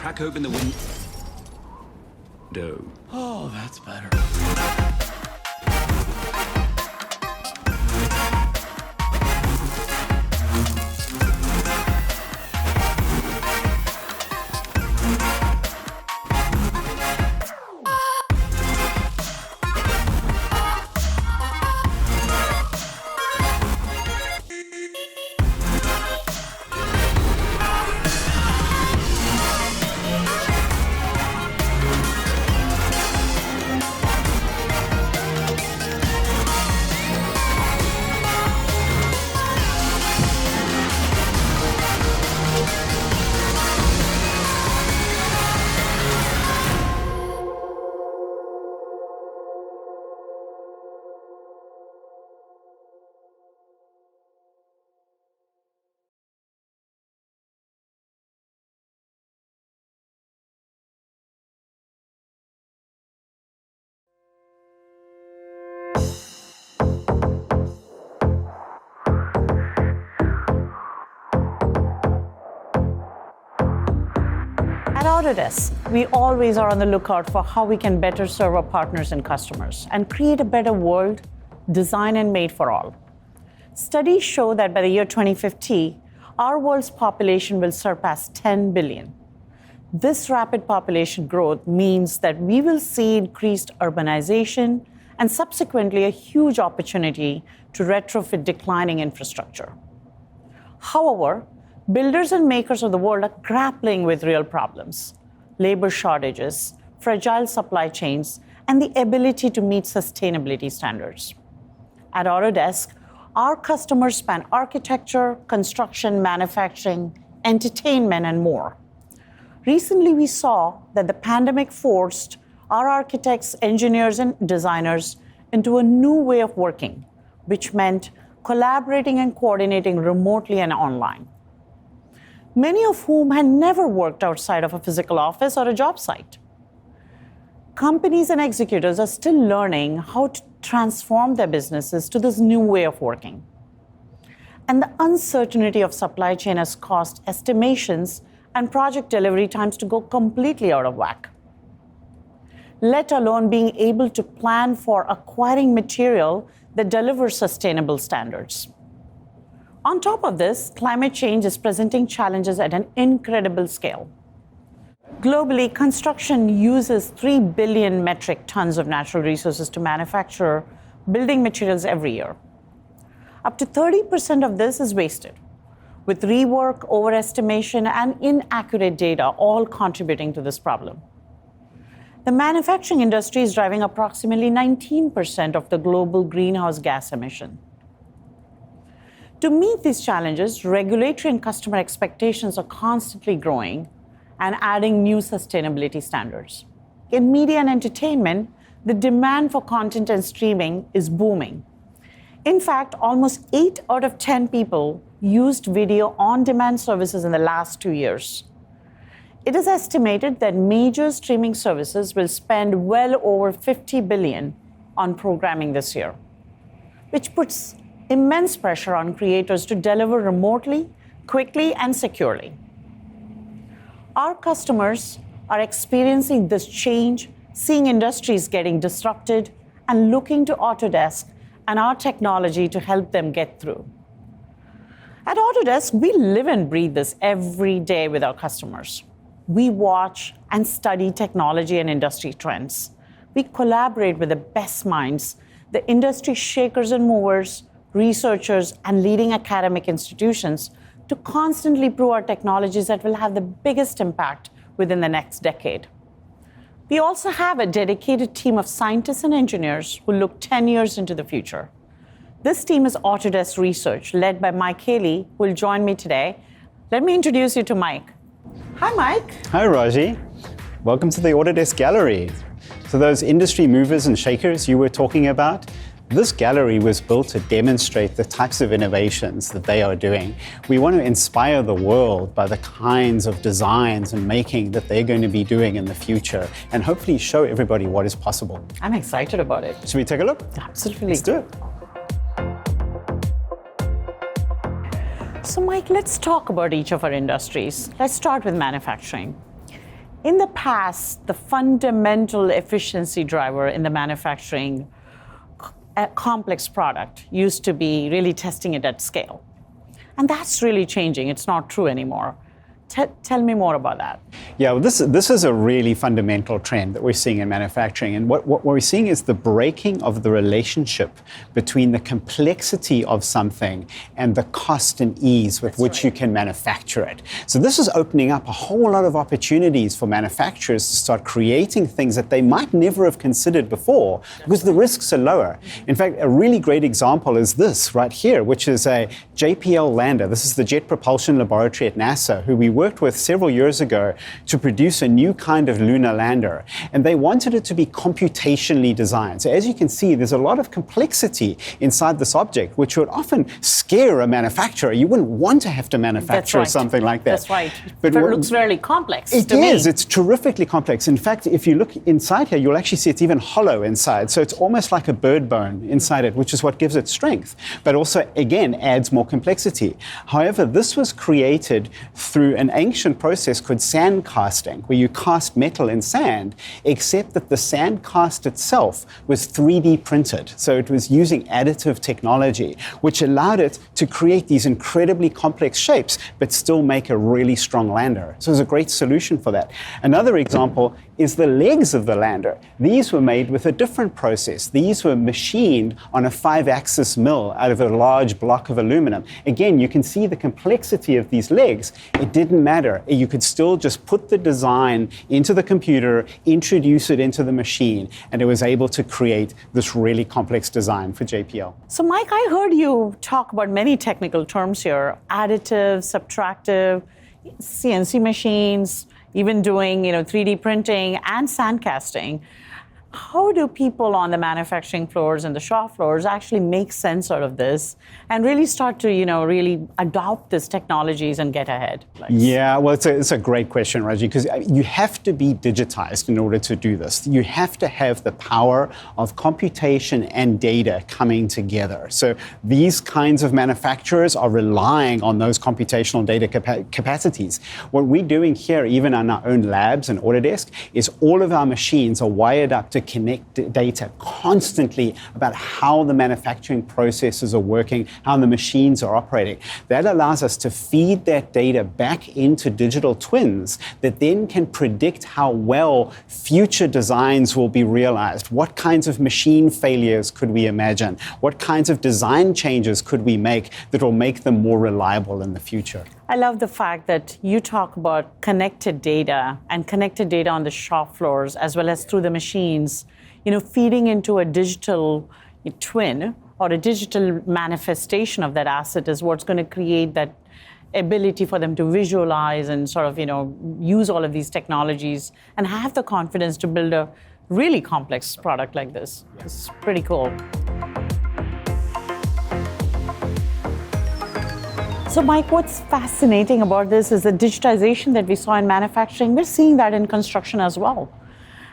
crack open the window. Oh, that's better. At Autodesk, we always are on the lookout for how we can better serve our partners and customers and create a better world designed and made for all. Studies show that by the year 2050, our world's population will surpass 10 billion. This rapid population growth means that we will see increased urbanization and subsequently a huge opportunity to retrofit declining infrastructure. However, builders and makers of the world are grappling with real problems: labor shortages, fragile supply chains, and the ability to meet sustainability standards. At Autodesk, our customers span architecture, construction, manufacturing, entertainment, and more. Recently, we saw that the pandemic forced our architects, engineers, and designers into a new way of working, which meant collaborating and coordinating remotely and online. Many of whom had never worked outside of a physical office or a job site. Companies and executives are still learning how to transform their businesses to this new way of working. And the uncertainty of supply chain has caused estimations and project delivery times to go completely out of whack, let alone being able to plan for acquiring material that delivers sustainable standards. On top of this, climate change is presenting challenges at an incredible scale. Globally, construction uses 3 billion metric tons of natural resources to manufacture building materials every year. Up to 30% of this is wasted, with rework, overestimation, and inaccurate data all contributing to this problem. The manufacturing industry is driving approximately 19% of the global greenhouse gas emission. To meet these challenges, regulatory and customer expectations are constantly growing and adding new sustainability standards. In media and entertainment, the demand for content and streaming is booming. In fact, almost 8 out of 10 people used video on-demand services in the last 2 years. It is estimated that major streaming services will spend well over $50 billion on programming this year, which puts immense pressure on creators to deliver remotely, quickly, and securely. Our customers are experiencing this change, seeing industries getting disrupted, and looking to Autodesk and our technology to help them get through. At Autodesk, we live and breathe this every day with our customers. We watch and study technology and industry trends. We collaborate with the best minds, the industry shakers and movers, researchers, and leading academic institutions to constantly prove our technologies that will have the biggest impact within the next decade. We also have a dedicated team of scientists and engineers who look 10 years into the future. This team is Autodesk Research, led by Mike Haley, who will join me today. Let me introduce you to Mike. Hi, Mike. Hi, Raji. Welcome to the Autodesk Gallery. So those industry movers and shakers you were talking about, this gallery was built to demonstrate the types of innovations that they are doing. We want to inspire the world by the kinds of designs and making that they're going to be doing in the future, and hopefully show everybody what is possible. I'm excited about it. Should we take a look? Absolutely. Let's do it. So, Mike, let's talk about each of our industries. Let's start with manufacturing. In the past, the fundamental efficiency driver in the manufacturing a complex product used to be really testing it at scale. And that's really changing. It's not true anymore. Tell me more about that. Yeah, well, this is a really fundamental trend that we're seeing in manufacturing. And what we're seeing is the breaking of the relationship between the complexity of something and the cost and ease with which you can manufacture it. So this is opening up a whole lot of opportunities for manufacturers to start creating things that they might never have considered before because the risks are lower. In fact, a really great example is this right here, which is a JPL lander. This is the Jet Propulsion Laboratory at NASA, who we worked with several years ago to produce a new kind of lunar lander. And they wanted it to be computationally designed. So as you can see, there's a lot of complexity inside this object, which would often scare a manufacturer. You wouldn't want to have to manufacture something like that. That's right. But it looks really complex to me. It is. It's terrifically complex. In fact, if you look inside here, you'll actually see it's even hollow inside. So it's almost like a bird bone inside it, which is what gives it strength, but also, again, adds more complexity. However, this was created through an ancient process called sand casting, where you cast metal in sand, except that the sand cast itself was 3D printed. So it was using additive technology, which allowed it to create these incredibly complex shapes, but still make a really strong lander. So it was a great solution for that. Another example is the legs of the lander. These were made with a different process. These were machined on a 5-axis mill out of a large block of aluminum. Again, you can see the complexity of these legs. It didn't matter. You could still just put the design into the computer, introduce it into the machine, and it was able to create this really complex design for JPL. So Mike, I heard you talk about many technical terms here: additive, subtractive, CNC machines, even doing 3D printing and sand casting. How do people on the manufacturing floors and the shop floors actually make sense out of this and really start to, really adopt these technologies and get ahead? Yeah, well, it's a great question, Raji, because you have to be digitized in order to do this. You have to have the power of computation and data coming together. So these kinds of manufacturers are relying on those computational data capacities. What we're doing here, even in our own labs and Autodesk, is all of our machines are wired up to connect data constantly about how the manufacturing processes are working, how the machines are operating. That allows us to feed that data back into digital twins that then can predict how well future designs will be realized. What kinds of machine failures could we imagine? What kinds of design changes could we make that will make them more reliable in the future? I love the fact that you talk about connected data and connected data on the shop floors as well as through the machines, feeding into a digital twin or a digital manifestation of that asset is what's going to create that ability for them to visualize and sort of, use all of these technologies and have the confidence to build a really complex product like this. It's pretty cool. So Mike, what's fascinating about this is the digitization that we saw in manufacturing. We're seeing that in construction as well.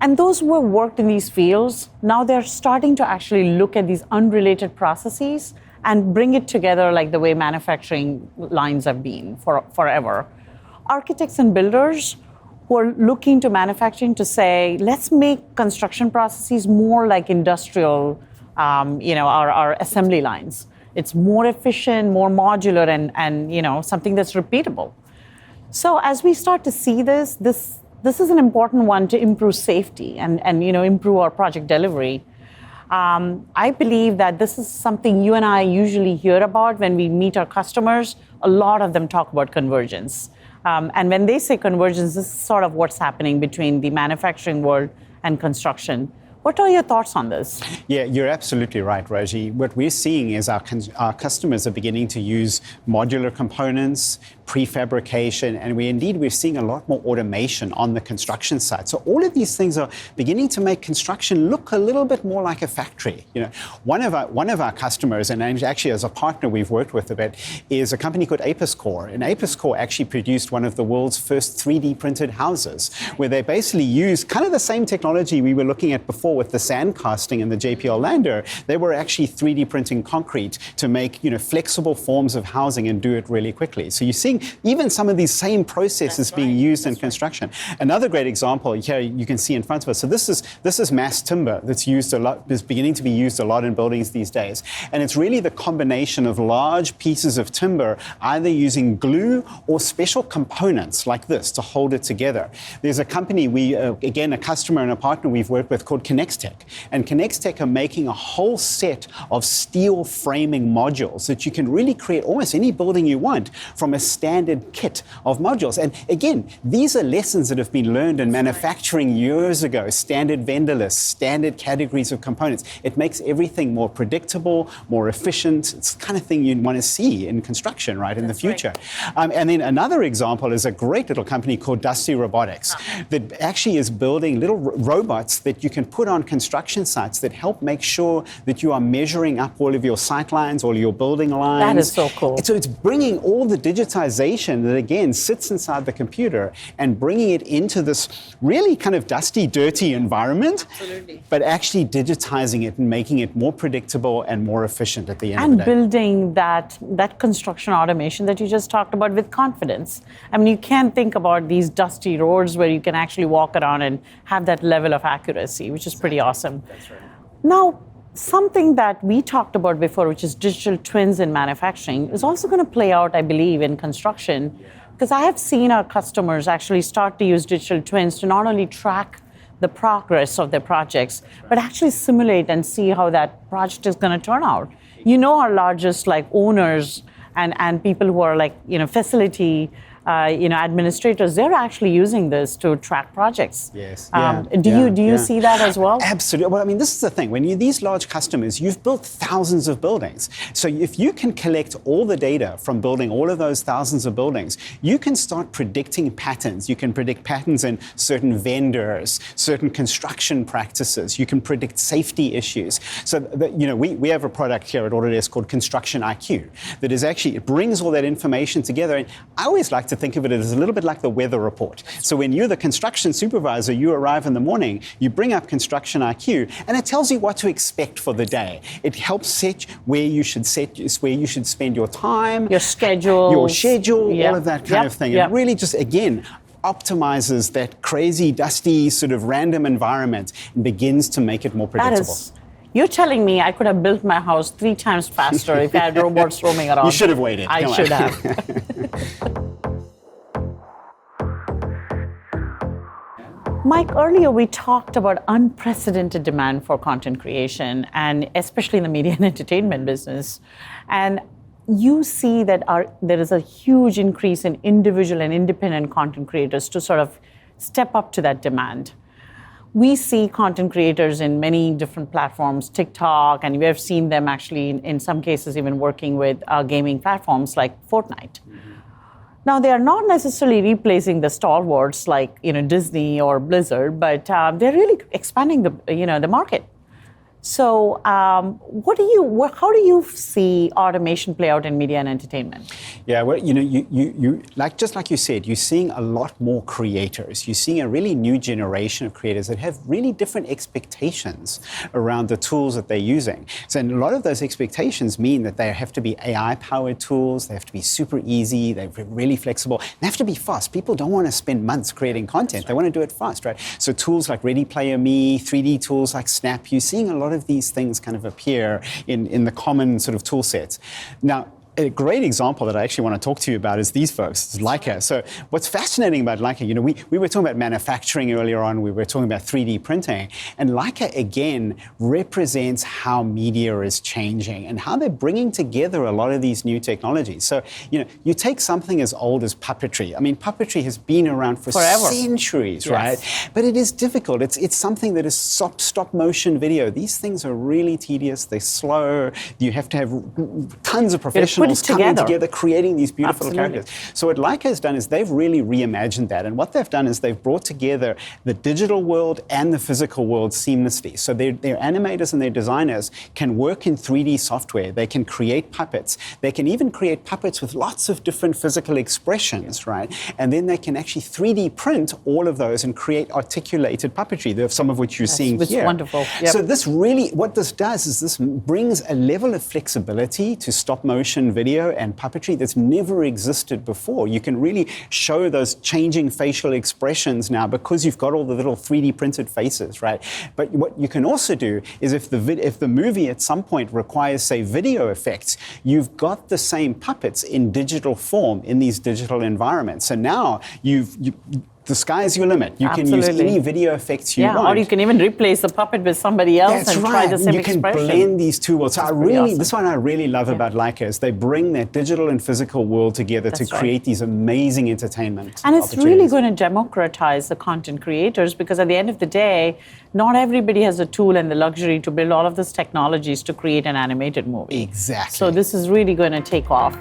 And those who have worked in these fields, now they're starting to actually look at these unrelated processes and bring it together like the way manufacturing lines have been forever. Architects and builders who are looking to manufacturing to say, let's make construction processes more like industrial, our assembly lines. It's more efficient, more modular, and something that's repeatable. So as we start to see this is an important one to improve safety and improve our project delivery. I believe that this is something you and I usually hear about when we meet our customers. A lot of them talk about convergence. And when they say convergence, this is sort of what's happening between the manufacturing world and construction. What are your thoughts on this? Yeah, you're absolutely right, Raji. What we're seeing is our customers are beginning to use modular components, prefabrication, and we're seeing a lot more automation on the construction site. So all of these things are beginning to make construction look a little bit more like a factory. One of our customers, and actually as a partner we've worked with a bit, is a company called Apis-Core. And Apis-Core actually produced one of the world's first 3D printed houses, where they basically used kind of the same technology we were looking at before with the sand casting and the JPL lander. They were actually 3D printing concrete to make flexible forms of housing and do it really quickly. So you're seeing seeing even some of these same processes being used in construction. Another great example here you can see in front of us. So this is mass timber that's used a lot, is beginning to be used a lot in buildings these days. And it's really the combination of large pieces of timber, either using glue or special components like this to hold it together. There's a company, again, a customer and a partner we've worked with called Connextech. And Connextech are making a whole set of steel framing modules that you can really create almost any building you want from a standard kit of modules. And again, these are lessons that have been learned in manufacturing years ago, standard vendor lists, standard categories of components. It makes everything more predictable, more efficient. It's the kind of thing you'd want to see in construction, right, in the future. Right. And then another example is a great little company called Dusty Robotics that actually is building little robots that you can put on construction sites that help make sure that you are measuring up all of your sight lines, all your building lines. That is so cool. So it's bringing all the digitization that, again, sits inside the computer and bringing it into this really kind of dusty, dirty environment, but actually digitizing it and making it more predictable and more efficient at the end of the day. And building that construction automation that you just talked about with confidence. I mean, you can't think about these dusty roads where you can actually walk around and have that level of accuracy, which is pretty awesome. That's right. Now, something that we talked about before, which is digital twins in manufacturing, is also going to play out, I believe, in construction. Because I have seen our customers actually start to use digital twins to not only track the progress of their projects, but actually simulate and see how that project is going to turn out. You know, our largest owners and people who are facility administrators, they're actually using this to track projects. Yes. Do you see that as well? Absolutely. Well, I mean, this is the thing. When these large customers, you've built thousands of buildings. So if you can collect all the data from building all of those thousands of buildings, you can start predicting patterns. You can predict patterns in certain vendors, certain construction practices. You can predict safety issues. So, we have a product here at Autodesk called Construction IQ that is actually, it brings all that information together. And I always like to think of it as a little bit like the weather report. So when you're the construction supervisor, you arrive in the morning, you bring up Construction IQ, and it tells you what to expect for the day. It helps set where you should spend your time, your schedule, all of that kind of thing. It really just, again, optimizes that crazy, dusty, sort of random environment and begins to make it more predictable. You're telling me I could have built my house 3 times faster if I had robots roaming around. You should have waited. I should have. Mike, earlier we talked about unprecedented demand for content creation, and especially in the media and entertainment business. And you see that there is a huge increase in individual and independent content creators to sort of step up to that demand. We see content creators in many different platforms, TikTok, and we have seen them actually in some cases even working with gaming platforms like Fortnite. Now, they are not necessarily replacing the stalwarts like Disney or Blizzard, but they're really expanding the market. So how do you see automation play out in media and entertainment? Yeah, well, you just like you said, you're seeing a lot more creators. You're seeing a really new generation of creators that have really different expectations around the tools that they're using. So and a lot of those expectations mean that they have to be AI-powered tools, they have to be super easy, they're really flexible, they have to be fast. People don't want to spend months creating content, they want to do it fast, right? So tools like Ready Player Me, 3D tools like Snap, you're seeing a lot of these things kind of appear in the common sort of tool sets. Now, a great example that I actually want to talk to you about is these folks, it's Leica. So what's fascinating about Leica, we were talking about manufacturing earlier on, we were talking about 3D printing, and Leica again represents how media is changing and how they're bringing together a lot of these new technologies. So, you take something as old as puppetry. I mean, puppetry has been around for forever. Centuries, right? But it is difficult. It's something that is stop motion video. These things are really tedious, they're slow, you have to have tons of professionals coming together, creating these beautiful characters. So what Leica has done is they've really reimagined that. And what they've done is they've brought together the digital world and the physical world seamlessly. So their animators and their designers can work in 3D software. They can create puppets. They can even create puppets with lots of different physical expressions, right? And then they can actually 3D print all of those and create articulated puppetry, some of which you're seeing here. It's wonderful. Yep. So this really, what this does is this brings a level of flexibility to stop motion video and puppetry that's never existed before. You can really show those changing facial expressions now because you've got all the little 3D printed faces, right? But what you can also do is if the movie at some point requires, say, video effects, you've got the same puppets in digital form in these digital environments. So now the sky's your limit. You can use any video effects you want. Or you can even replace the puppet with somebody else try the same expression. You can blend these two worlds. So this one I really love about Leica is they bring that digital and physical world together to create these amazing entertainment And it's really going to democratize the content creators because at the end of the day, not everybody has the tool and the luxury to build all of these technologies to create an animated movie. Exactly. So this is really going to take off.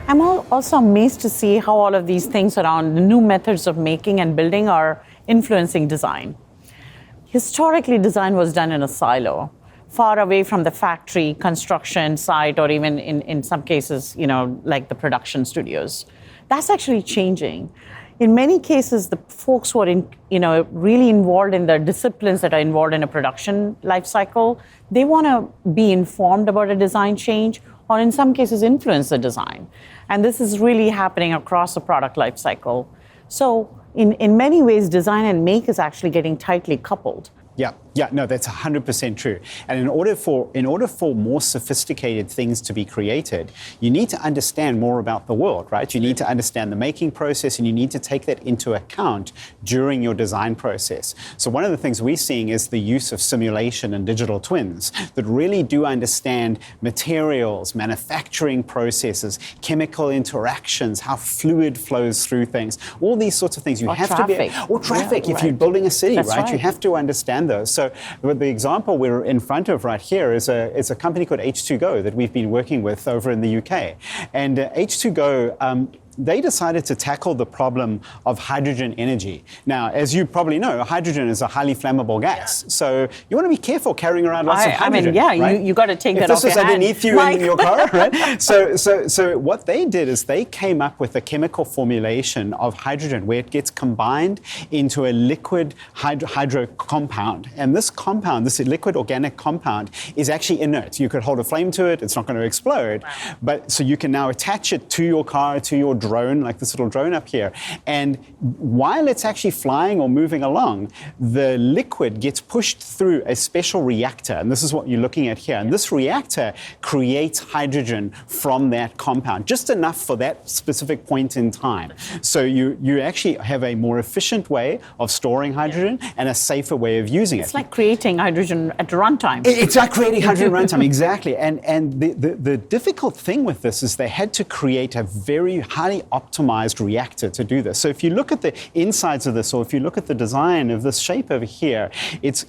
I'm also amazed to see how all of these things around the new methods of making and building are influencing design. Historically, design was done in a silo, far away from the factory, construction site, or even in some cases, like the production studios. That's actually changing. In many cases, the folks who are really involved in the disciplines that are involved in a production life cycle, they want to be informed about a design change or in some cases influence the design. And this is really happening across the product life cycle. So in many ways, design and make is actually getting tightly coupled. Yeah, no, that's 100% true. And in order for more sophisticated things to be created, you need to understand more about the world, right? You need to understand the making process and you need to take that into account during your design process. So one of the things we're seeing is the use of simulation and digital twins that really do understand materials, manufacturing processes, chemical interactions, how fluid flows through things, all these sorts of things. You have traffic. to be, traffic if you're building a city, right? You have to understand those. So the example we're in front of right here is a company called H2Go that we've been working with over in the UK. And H2Go, they decided to tackle the problem of hydrogen energy. Now, as you probably know, hydrogen is a highly flammable gas. So you want to be careful carrying around lots of hydrogen. Right? You got to take that off your hand. If this was underneath you in your car, right? So what they did is they came up with a chemical formulation of hydrogen where it gets combined into a liquid hydro compound. And this compound, this liquid organic compound, is actually inert. You could hold a flame to it, it's not going to explode. Wow. But so you can now attach it to your car, to your drone, like this little drone up here. And while it's actually flying or moving along, the liquid gets pushed through a special reactor. And this is what you're looking at here. And this reactor creates hydrogen from that compound, just enough for that specific point in time. So you actually have a more efficient way of storing hydrogen and a safer way of using it. It's like creating hydrogen at runtime. It's like creating hydrogen at runtime, exactly. And the difficult thing with this is they had to create a very highly optimized reactor to do this. So if you look at the insides of this, or if you look at the design of this shape over here, it's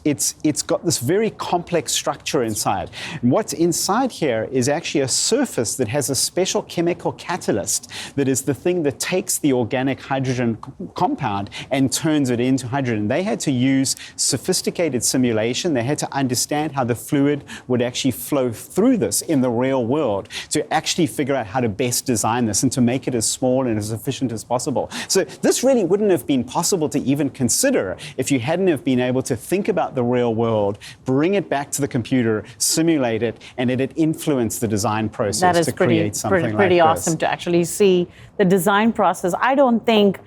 got this very complex structure inside. And what's inside here is actually a surface that has a special chemical catalyst that is the thing that takes the organic hydrogen compound and turns it into hydrogen. They had to use sophisticated simulation. They had to understand how the fluid would actually flow through this in the real world to actually figure out how to best design this and to make it as small and as efficient as possible. So this really wouldn't have been possible to even consider if you hadn't have been able to think about the real world, bring it back to the computer, simulate it, and let it influence the design process to create something like this. Pretty awesome to actually see the design process. I don't think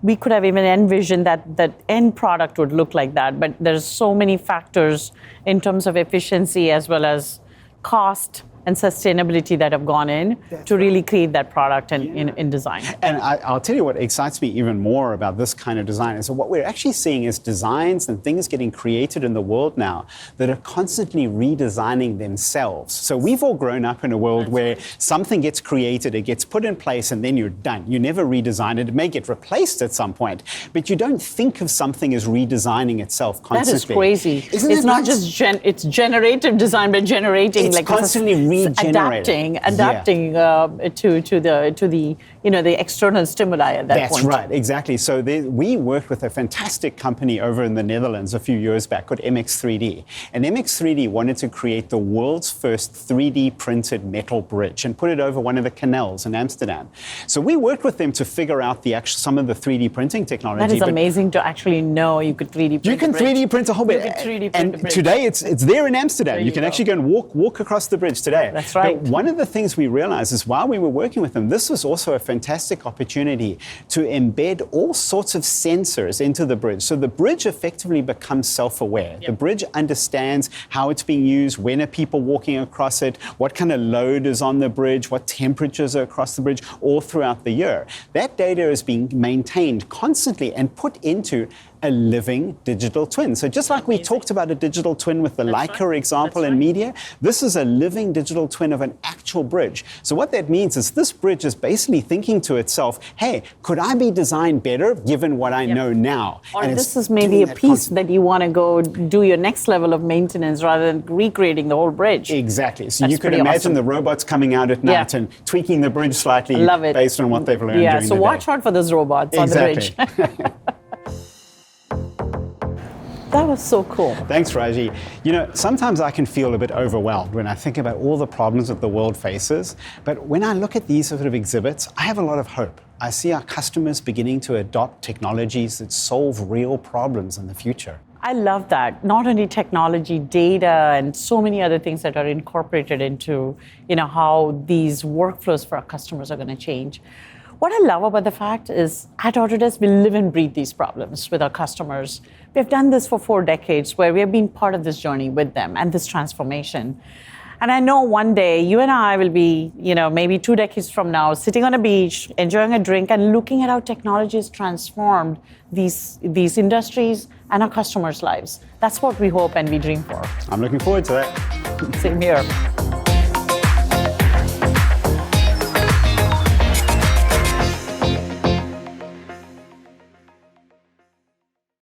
we could have even envisioned that the end product would look like that, but there's so many factors in terms of efficiency as well as cost and sustainability that have gone in to really create that product in design. And I'll tell you what excites me even more about this kind of design is what we're actually seeing is designs and things getting created in the world now that are constantly redesigning themselves. So we've all grown up in a world where something gets created, it gets put in place, and then you're done. You never redesign it. It may get replaced at some point, but you don't think of something as redesigning itself constantly. That is crazy. Isn't it's it not just it's generative design, but generating it's like constantly adapting to the the external stimuli at that point. That's right, exactly. So we worked with a fantastic company over in the Netherlands a few years back called MX3D. And MX3D wanted to create the world's first 3D printed metal bridge and put it over one of the canals in Amsterdam. So we worked with them to figure out some of the 3D printing technology. That is amazing to actually know you could 3D print. You can 3D print a whole bit. And today it's there in Amsterdam. You can actually go and walk across the bridge today. That's right. But one of the things we realized is while we were working with them, this was also a fantastic opportunity to embed all sorts of sensors into the bridge. So the bridge effectively becomes self-aware. Yep. The bridge understands how it's being used, when are people walking across it, what kind of load is on the bridge, what temperatures are across the bridge, all throughout the year. That data is being maintained constantly and put into a living digital twin. So just like we talked about a digital twin with the Leica example in media, this is a living digital twin of an actual bridge. So what that means is this bridge is basically thinking to itself, hey, could I be designed better given what I know now? Or and this is maybe a piece that you want to go do your next level of maintenance rather than recreating the whole bridge. Exactly. So you could imagine the robots coming out at night and tweaking the bridge slightly based on what they've learned during the day. So watch out for those robots on the bridge. That was so cool. Thanks, Raji. Sometimes I can feel a bit overwhelmed when I think about all the problems that the world faces. But when I look at these sort of exhibits, I have a lot of hope. I see our customers beginning to adopt technologies that solve real problems in the future. I love that. Not only technology, data, and so many other things that are incorporated into, how these workflows for our customers are going to change. What I love about the fact is at Autodesk, we live and breathe these problems with our customers. We've done this for 4 decades where we have been part of this journey with them and this transformation. And I know one day you and I will be, maybe 2 decades from now, sitting on a beach, enjoying a drink and looking at how technology has transformed these industries and our customers' lives. That's what we hope and we dream for. I'm looking forward to that. Same here.